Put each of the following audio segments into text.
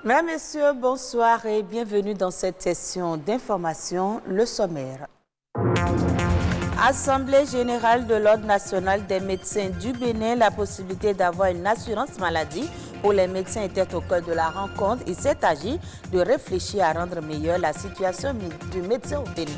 Mesdames, Messieurs, bonsoir et bienvenue dans cette session d'information, le sommaire. Assemblée générale de l'Ordre national des médecins du Bénin, la possibilité d'avoir une assurance maladie pour les médecins était au cœur de la rencontre. Il s'est agi de réfléchir à rendre meilleure la situation du médecin au Bénin.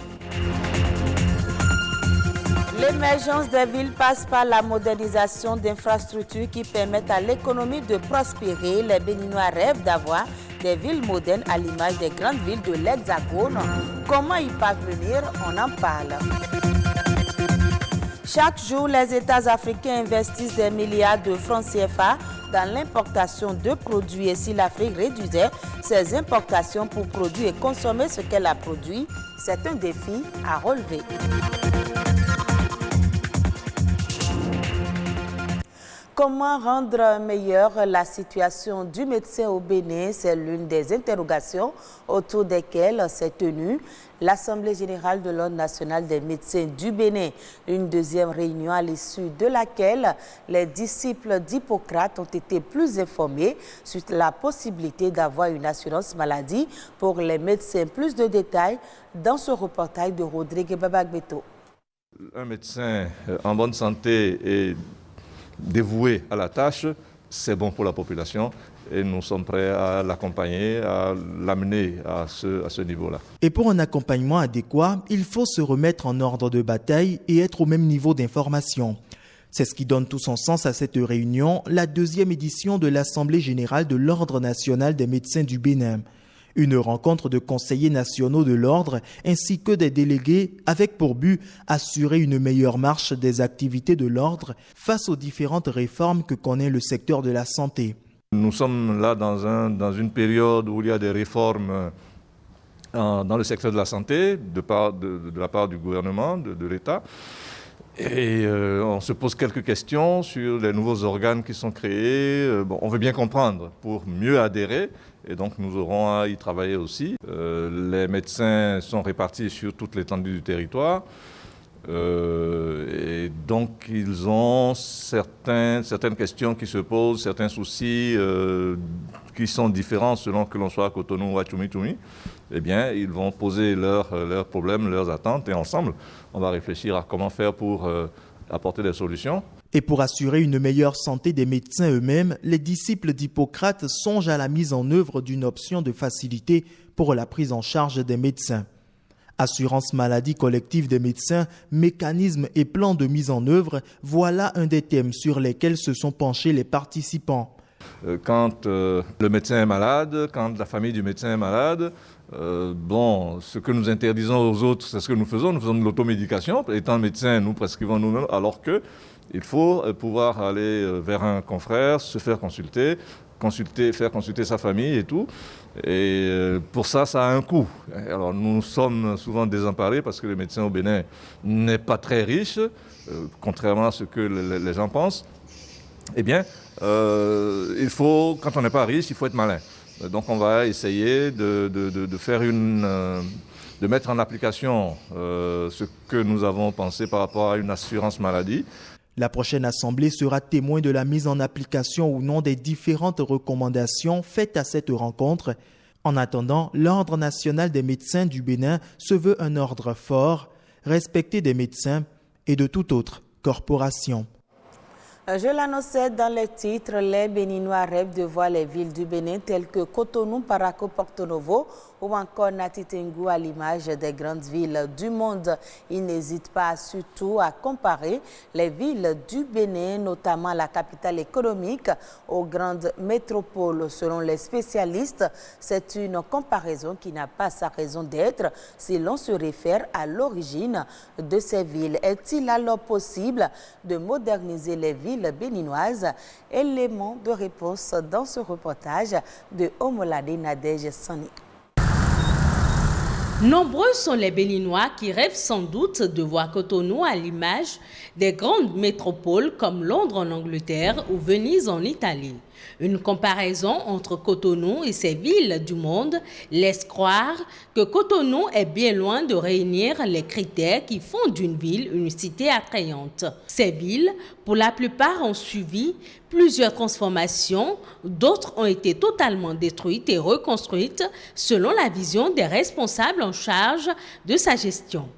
L'émergence des villes passe par la modernisation d'infrastructures qui permettent à l'économie de prospérer. Les Béninois rêvent d'avoir des villes modernes à l'image des grandes villes de l'Hexagone. Comment y parvenir? On en parle. Chaque jour, les États africains investissent des milliards de francs CFA dans l'importation de produits. Et si l'Afrique réduisait ses importations pour produire et consommer ce qu'elle a produit, c'est un défi à relever. Comment rendre meilleure la situation du médecin au Bénin? C'est l'une des interrogations autour desquelles s'est tenue l'Assemblée générale de l'Ordre national des médecins du Bénin. Une deuxième réunion à l'issue de laquelle les disciples d'Hippocrate ont été plus informés sur la possibilité d'avoir une assurance maladie pour les médecins. Plus de détails dans ce reportage de Rodrigue Babagbeto. Un médecin en bonne santé et dévoué à la tâche, c'est bon pour la population et nous sommes prêts à l'accompagner, à l'amener à ce niveau-là. Et pour un accompagnement adéquat, il faut se remettre en ordre de bataille et être au même niveau d'information. C'est ce qui donne tout son sens à cette réunion, la deuxième édition de l'Assemblée générale de l'Ordre national des médecins du Bénin. Une rencontre de conseillers nationaux de l'ordre ainsi que des délégués avec pour but assurer une meilleure marche des activités de l'ordre face aux différentes réformes que connaît le secteur de la santé. Nous sommes là dans une période où il y a des réformes dans le secteur de la santé de la part du gouvernement, de l'État. Et on se pose quelques questions sur les nouveaux organes qui sont créés. On veut bien comprendre pour mieux adhérer et donc nous aurons à y travailler aussi. Les médecins sont répartis sur toute l'étendue du territoire et donc ils ont certaines questions qui se posent, certains soucis qui sont différents selon que l'on soit à Cotonou ou à Tchoumi-Tchoumi. Eh bien, ils vont poser leurs problèmes, leurs attentes et ensemble, on va réfléchir à comment faire pour apporter des solutions. Et pour assurer une meilleure santé des médecins eux-mêmes, les disciples d'Hippocrate songent à la mise en œuvre d'une option de facilité pour la prise en charge des médecins. Assurance maladie collective des médecins, mécanismes et plans de mise en œuvre, voilà un des thèmes sur lesquels se sont penchés les participants. Quand le médecin est malade, quand la famille du médecin est malade, ce que nous interdisons aux autres, c'est ce que nous faisons de l'automédication. Étant médecin, nous prescrivons nous-mêmes, alors qu'il faut pouvoir aller vers un confrère, se faire consulter, faire consulter sa famille et tout. Et pour ça, ça a un coût. Alors nous sommes souvent désemparés parce que le médecin au Bénin n'est pas très riche, contrairement à ce que les gens pensent. Eh bien, quand on n'est pas riche, il faut être malin. Donc on va essayer de mettre en application ce que nous avons pensé par rapport à une assurance maladie. La prochaine assemblée sera témoin de la mise en application ou non des différentes recommandations faites à cette rencontre. En attendant, l'Ordre national des médecins du Bénin se veut un ordre fort, respecté des médecins et de toute autre corporation. Je l'annonçais dans les titres, les Béninois rêvent de voir les villes du Bénin telles que Cotonou, Paraco, Porto Novo ou encore Nati Tengou à l'image des grandes villes du monde. Ils n'hésitent pas surtout à comparer les villes du Bénin, notamment la capitale économique, aux grandes métropoles. Selon les spécialistes, c'est une comparaison qui n'a pas sa raison d'être si l'on se réfère à l'origine de ces villes. Est-il alors possible de moderniser les villes béninoises? Élément de réponse dans ce reportage de Omolade Nadège Sani. Nombreux sont les Béninois qui rêvent sans doute de voir Cotonou à l'image des grandes métropoles comme Londres en Angleterre ou Venise en Italie. Une comparaison entre Cotonou et ces villes du monde laisse croire que Cotonou est bien loin de réunir les critères qui font d'une ville une cité attrayante. Ces villes, pour la plupart, ont suivi plusieurs transformations, d'autres ont été totalement détruites et reconstruites selon la vision des responsables en charge de sa gestion.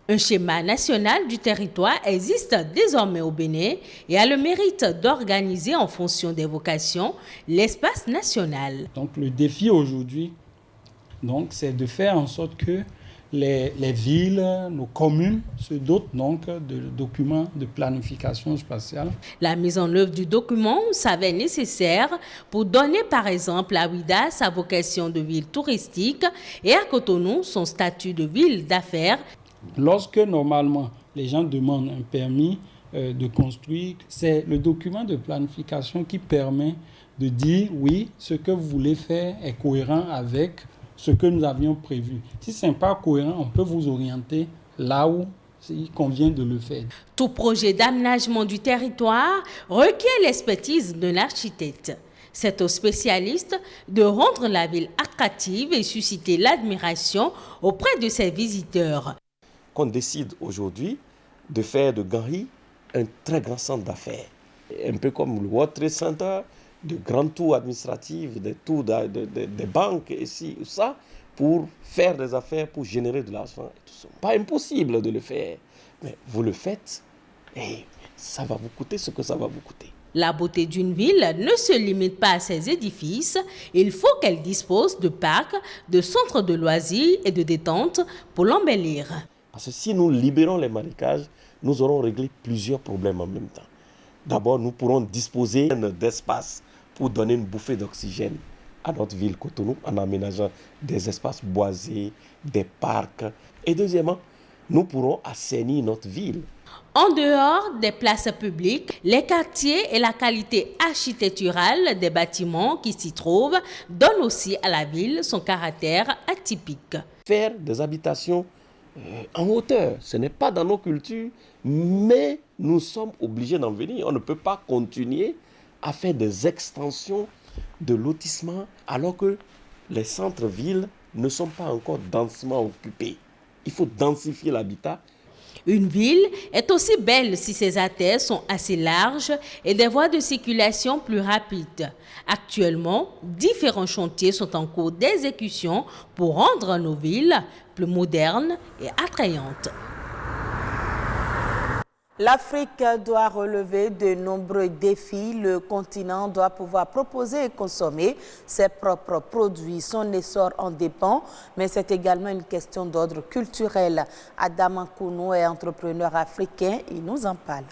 Un schéma national du territoire existe désormais au Bénin et a le mérite d'organiser en fonction des vocations l'espace national. Donc le défi aujourd'hui, c'est de faire en sorte que les villes, nos communes se dotent donc de documents de planification spatiale. La mise en œuvre du document s'avère nécessaire pour donner par exemple à Ouidah sa vocation de ville touristique et à Cotonou son statut de ville d'affaires. Lorsque normalement les gens demandent un permis de construire, c'est le document de planification qui permet de dire oui, ce que vous voulez faire est cohérent avec ce que nous avions prévu. Si ce n'est pas cohérent, on peut vous orienter là où il convient de le faire. Tout projet d'aménagement du territoire requiert l'expertise d'un architecte. C'est aux spécialistes de rendre la ville attractive et susciter l'admiration auprès de ses visiteurs. Qu'on décide aujourd'hui de faire de Gary un très grand centre d'affaires. Un peu comme le World Trade Center, de grands tours administratifs, des tours des banques, ici ou ça, pour faire des affaires, pour générer de l'argent. Pas impossible de le faire, mais vous le faites et ça va vous coûter ce que ça va vous coûter. La beauté d'une ville ne se limite pas à ses édifices, il faut qu'elle dispose de parcs, de centres de loisirs et de détente pour l'embellir. Parce que si nous libérons les marécages, nous aurons réglé plusieurs problèmes en même temps. D'abord, nous pourrons disposer d'espace pour donner une bouffée d'oxygène à notre ville Cotonou en aménageant des espaces boisés, des parcs. Et deuxièmement, nous pourrons assainir notre ville. En dehors des places publiques, les quartiers et la qualité architecturale des bâtiments qui s'y trouvent donnent aussi à la ville son caractère atypique. Faire des habitations en hauteur, ce n'est pas dans nos cultures, mais nous sommes obligés d'en venir. On ne peut pas continuer à faire des extensions de lotissement alors que les centres-villes ne sont pas encore densément occupés. Il faut densifier l'habitat. Une ville est aussi belle si ses artères sont assez larges et des voies de circulation plus rapides. Actuellement, différents chantiers sont en cours d'exécution pour rendre nos villes plus modernes et attrayantes. L'Afrique doit relever de nombreux défis. Le continent doit pouvoir proposer et consommer ses propres produits. Son essor en dépend, mais c'est également une question d'ordre culturel. Adam Ankounou est entrepreneur africain, il nous en parle.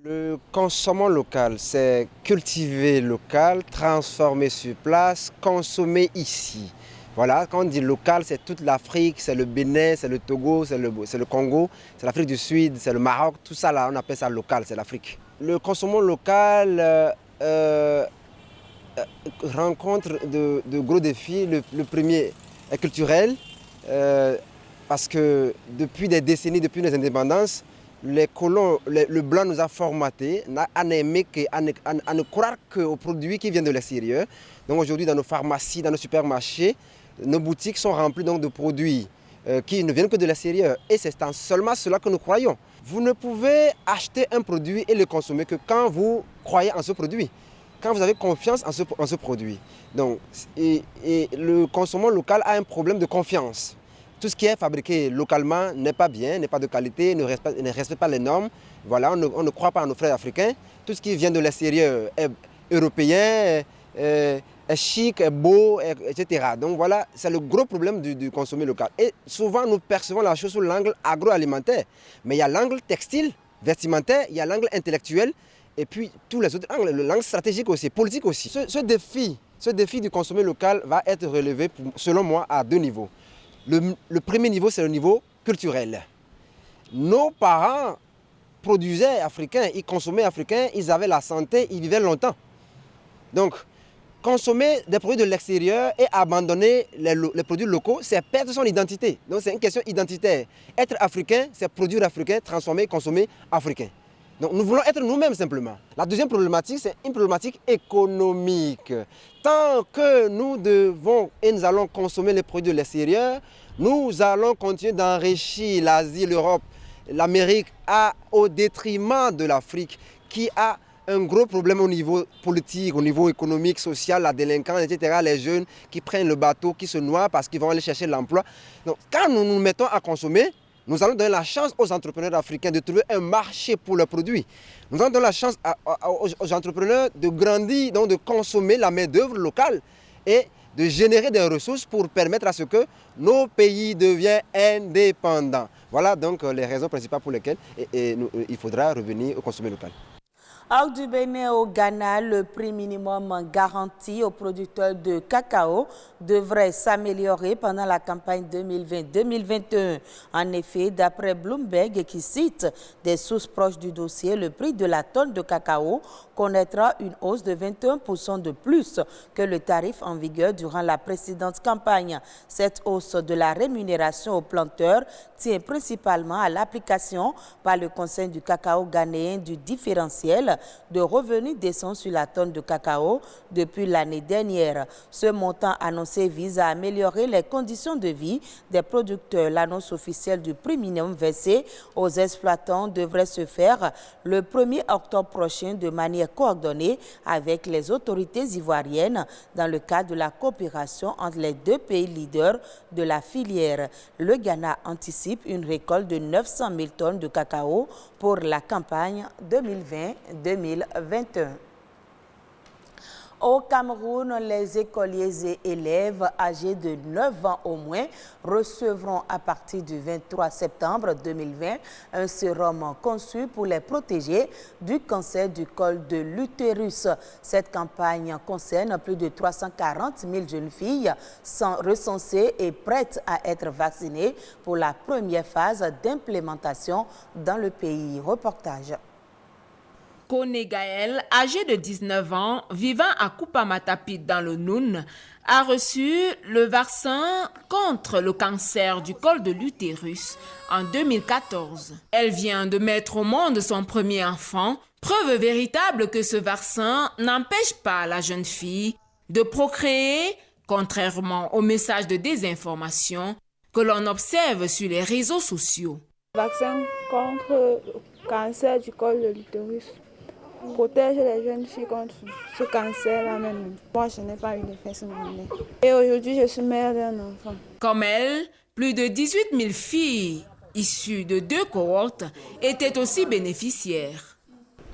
Le consommant local, c'est cultiver local, transformer sur place, consommer ici. Voilà, quand on dit local, c'est toute l'Afrique, c'est le Bénin, c'est le Togo, c'est le Congo, c'est l'Afrique du Sud, c'est le Maroc, tout ça là, on appelle ça local, c'est l'Afrique. Le consommant local rencontre de gros défis. Le premier est culturel, parce que depuis des décennies, depuis nos indépendances, les colons, le blanc nous a formatés à ne croire qu'aux produits qui viennent de l'extérieur. Donc aujourd'hui, dans nos pharmacies, dans nos supermarchés, nos boutiques sont remplies donc de produits qui ne viennent que de l'extérieur. Et c'est seulement cela que nous croyons. Vous ne pouvez acheter un produit et le consommer que quand vous croyez en ce produit, quand vous avez confiance en ce produit. Donc, et le consommant local a un problème de confiance. Tout ce qui est fabriqué localement n'est pas bien, n'est pas de qualité, ne respecte pas les normes. Voilà, on ne croit pas à nos frères africains. Tout ce qui vient de l'extérieur est européen, est chic, est beau, etc. Donc voilà, c'est le gros problème du consommer local. Et souvent, nous percevons la chose sous l'angle agroalimentaire. Mais il y a l'angle textile, vestimentaire, il y a l'angle intellectuel, et puis tous les autres angles, l'angle stratégique aussi, politique aussi. Ce défi du consommer local va être relevé, selon moi, à deux niveaux. Le premier niveau, c'est le niveau culturel. Nos parents produisaient africains, ils consommaient africains, ils avaient la santé, ils vivaient longtemps. Donc, consommer des produits de l'extérieur et abandonner les produits locaux, c'est perdre son identité. Donc, c'est une question identitaire. Être africain, c'est produire africain, transformer, consommer africain. Donc nous voulons être nous-mêmes simplement. La deuxième problématique, c'est une problématique économique. Tant que nous devons et nous allons consommer les produits de l'extérieur, nous allons continuer d'enrichir l'Asie, l'Europe, l'Amérique au détriment de l'Afrique qui a un gros problème au niveau politique, au niveau économique, social, la délinquance, etc. Les jeunes qui prennent le bateau, qui se noient parce qu'ils vont aller chercher l'emploi. Donc quand nous nous mettons à consommer, nous allons donner la chance aux entrepreneurs africains de trouver un marché pour leurs produits. Nous allons donner la chance aux entrepreneurs de grandir, donc de consommer la main-d'œuvre locale et de générer des ressources pour permettre à ce que nos pays deviennent indépendants. Voilà donc les raisons principales pour lesquelles il faudra revenir au consommer local. Hors du Bénin au Ghana, le prix minimum garanti aux producteurs de cacao devrait s'améliorer pendant la campagne 2020-2021. En effet, d'après Bloomberg, qui cite des sources proches du dossier, le prix de la tonne de cacao connaîtra une hausse de 21% de plus que le tarif en vigueur durant la précédente campagne. Cette hausse de la rémunération aux planteurs tient principalement à l'application par le Conseil du cacao ghanéen du différentiel de revenus décents sur la tonne de cacao depuis l'année dernière. Ce montant annoncé vise à améliorer les conditions de vie des producteurs. L'annonce officielle du prix minimum versé aux exploitants devrait se faire le 1er octobre prochain de manière coordonnée avec les autorités ivoiriennes dans le cadre de la coopération entre les deux pays leaders de la filière. Le Ghana anticipe une récolte de 900 000 tonnes de cacao pour la campagne 2020-2021. Au Cameroun, les écoliers et élèves âgés de 9 ans au moins recevront à partir du 23 septembre 2020 un sérum conçu pour les protéger du cancer du col de l'utérus. Cette campagne concerne plus de 340 000 jeunes filles recensées et prêtes à être vaccinées pour la première phase d'implémentation dans le pays. Reportage. Kone Gaël, âgé de 19 ans, vivant à Kupamatapit dans le Noun, a reçu le vaccin contre le cancer du col de l'utérus en 2014. Elle vient de mettre au monde son premier enfant, preuve véritable que ce vaccin n'empêche pas la jeune fille de procréer, contrairement aux messages de désinformation que l'on observe sur les réseaux sociaux. Le vaccin contre le cancer du col de l'utérus protège les jeunes filles contre ce cancer-là même. Moi, je n'ai pas eu d'effet secondaire. Et aujourd'hui, je suis mère d'un enfant. Comme elle, plus de 18 000 filles issues de 2 cohortes étaient aussi bénéficiaires.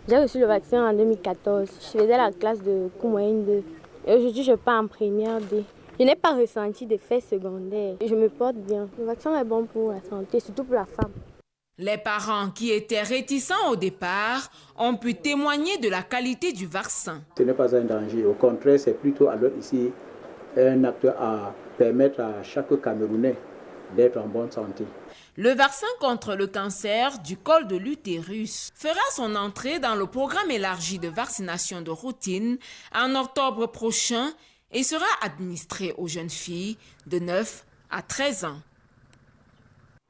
J'ai reçu le vaccin en 2014. Je faisais la classe de cours moyenne 2. Et aujourd'hui, je pars en première D. Je n'ai pas ressenti d'effet secondaire. Je me porte bien. Le vaccin est bon pour la santé, surtout pour la femme. Les parents qui étaient réticents au départ ont pu témoigner de la qualité du vaccin. Ce n'est pas un danger, au contraire, c'est plutôt alors ici un acte à permettre à chaque Camerounais d'être en bonne santé. Le vaccin contre le cancer du col de l'utérus fera son entrée dans le programme élargi de vaccination de routine en octobre prochain et sera administré aux jeunes filles de 9 à 13 ans.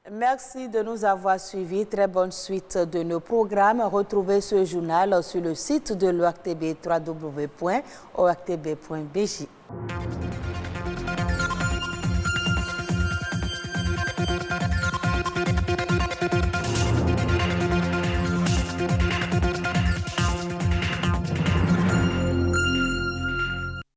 Merci de nous avoir suivis. Très bonne suite de nos programmes. Retrouvez ce journal sur le site de l'ORTB, www.ortb.bj.